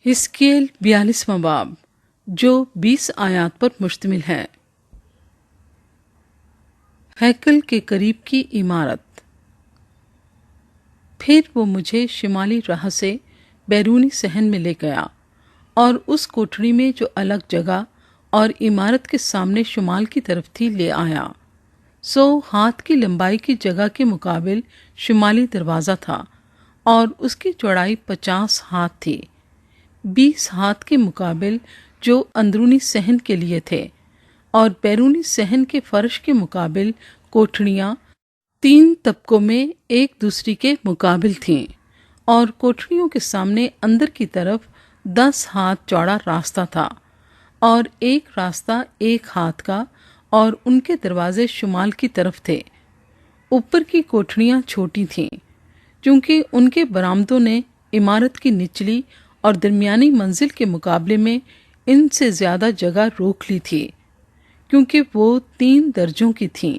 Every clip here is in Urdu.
حزقیل 42واں باب جو 20 آیات پر مشتمل ہے۔ ہیکل کے قریب کی عمارت۔ پھر وہ مجھے شمالی راہ سے بیرونی صحن میں لے گیا اور اس کوٹھری میں جو الگ جگہ اور عمارت کے سامنے شمال کی طرف تھی لے آیا۔ سو ہاتھ کی لمبائی کی جگہ کے مقابل شمالی دروازہ تھا اور اس کی چوڑائی 50 ہاتھ تھی، 20 ہاتھ کے مقابل جو اندرونی صحن کے لیے تھے، اور بیرونی صحن کے فرش کے مقابل کوٹھڑیاں 3 طبقوں میں ایک دوسری کے مقابل تھیں، اور کوٹھڑیوں کے سامنے اندر کی طرف 10 ہاتھ چوڑا راستہ تھا، اور ایک راستہ 1 ہاتھ کا، اور ان کے دروازے شمال کی طرف تھے۔ اوپر کی کوٹھڑیاں چھوٹی تھیں، چونکہ ان کے برآمدوں نے عمارت کی نچلی اور درمیانی منزل کے مقابلے میں ان سے زیادہ جگہ روک لی تھی، کیونکہ وہ 3 درجوں کی تھیں،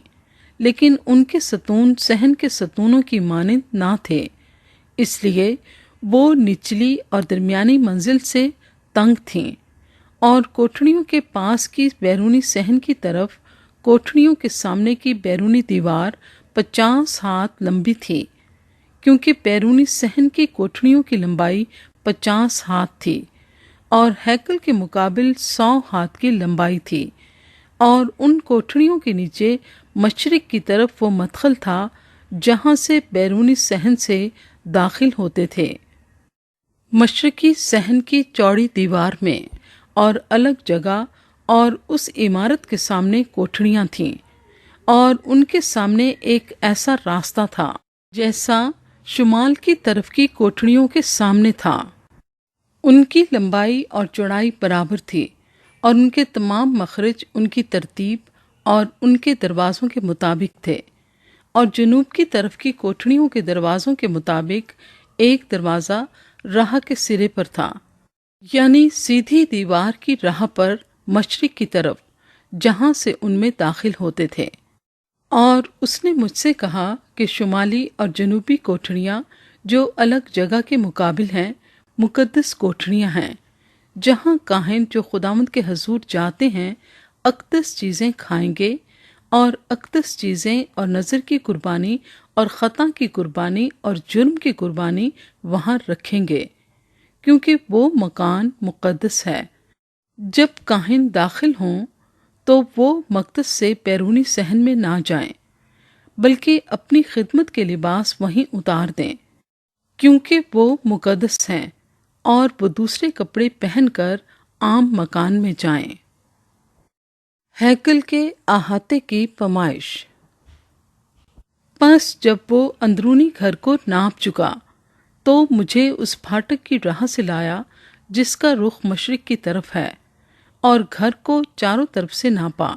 لیکن ان کے ستون صحن کے ستونوں کی مانند نہ تھے، اس لیے وہ نچلی اور درمیانی منزل سے تنگ تھیں، اور کوٹھڑیوں کے پاس کی بیرونی صحن کی طرف کوٹھڑیوں کے سامنے کی بیرونی دیوار 50 ہاتھ لمبی تھی، کیونکہ بیرونی صحن کی کوٹھڑیوں کی لمبائی 50 ہاتھ تھی، اور ہیکل کے مقابل 100 ہاتھ کی لمبائی تھی، اور ان کوٹھڑیوں کے نیچے مشرق کی طرف وہ مدخل تھا جہاں سے بیرونی صحن سے داخل ہوتے تھے۔ مشرقی صحن کی چوڑی دیوار میں اور الگ جگہ اور اس عمارت کے سامنے کوٹھڑیاں تھیں، اور ان کے سامنے ایک ایسا راستہ تھا جیسا شمال کی طرف کی کوٹھڑیوں کے سامنے تھا۔ ان کی لمبائی اور چوڑائی برابر تھی، اور ان کے تمام مخرج ان کی ترتیب اور ان کے دروازوں کے مطابق تھے، اور جنوب کی طرف کی کوٹھڑیوں کے دروازوں کے مطابق ایک دروازہ راہ کے سرے پر تھا، یعنی سیدھی دیوار کی راہ پر مشرق کی طرف، جہاں سے ان میں داخل ہوتے تھے۔ اور اس نے مجھ سے کہا کہ شمالی اور جنوبی کوٹھڑیاں جو الگ جگہ کے مقابل ہیں مقدس کوٹھڑیاں ہیں، جہاں کاہن جو خداوند کے حضور جاتے ہیں اقدس چیزیں کھائیں گے، اور اقدس چیزیں اور نذر کی قربانی اور خطا کی قربانی اور جرم کی قربانی وہاں رکھیں گے، کیونکہ وہ مکان مقدس ہے۔ جب کاہن داخل ہوں تو وہ مقدس سے بیرونی صحن میں نہ جائیں، بلکہ اپنی خدمت کے لباس وہیں اتار دیں، کیونکہ وہ مقدس ہیں، اور وہ دوسرے کپڑے پہن کر عام مکان میں جائیں۔ ہیکل کے احاطے کی پیمائش۔ پس جب وہ اندرونی گھر کو ناپ چکا تو مجھے اس پھاٹک کی راہ سے لایا جس کا رخ مشرق کی طرف ہے، اور گھر کو چاروں طرف سے ناپا۔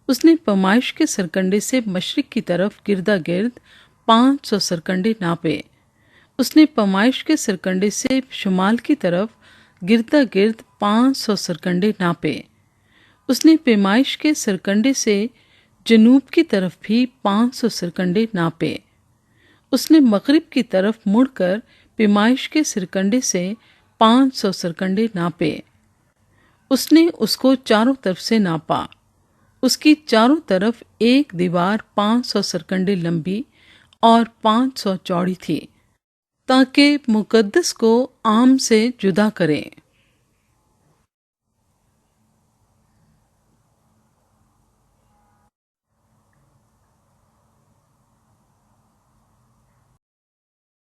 اس نے پیمائش کے سرکنڈے سے مشرق کی طرف گردا گرد 500 سرکنڈے ناپے۔ اس نے پیمائش کے سرکنڈے سے شمال کی طرف گردا گرد 500 سرکنڈے ناپے۔ اس نے پیمائش کے سرکنڈے سے جنوب کی طرف بھی 500 سرکنڈے ناپے۔ اس نے مغرب کی طرف مڑ کر پیمائش کے سرکنڈے سے 500 سرکنڈے ناپے۔ اس نے اس کو چاروں طرف سے ناپا۔ اس کی چاروں طرف ایک دیوار 500 سرکنڈے لمبی اور 500 چوڑی تھی، تاکہ مقدس کو عام سے جدا کرے۔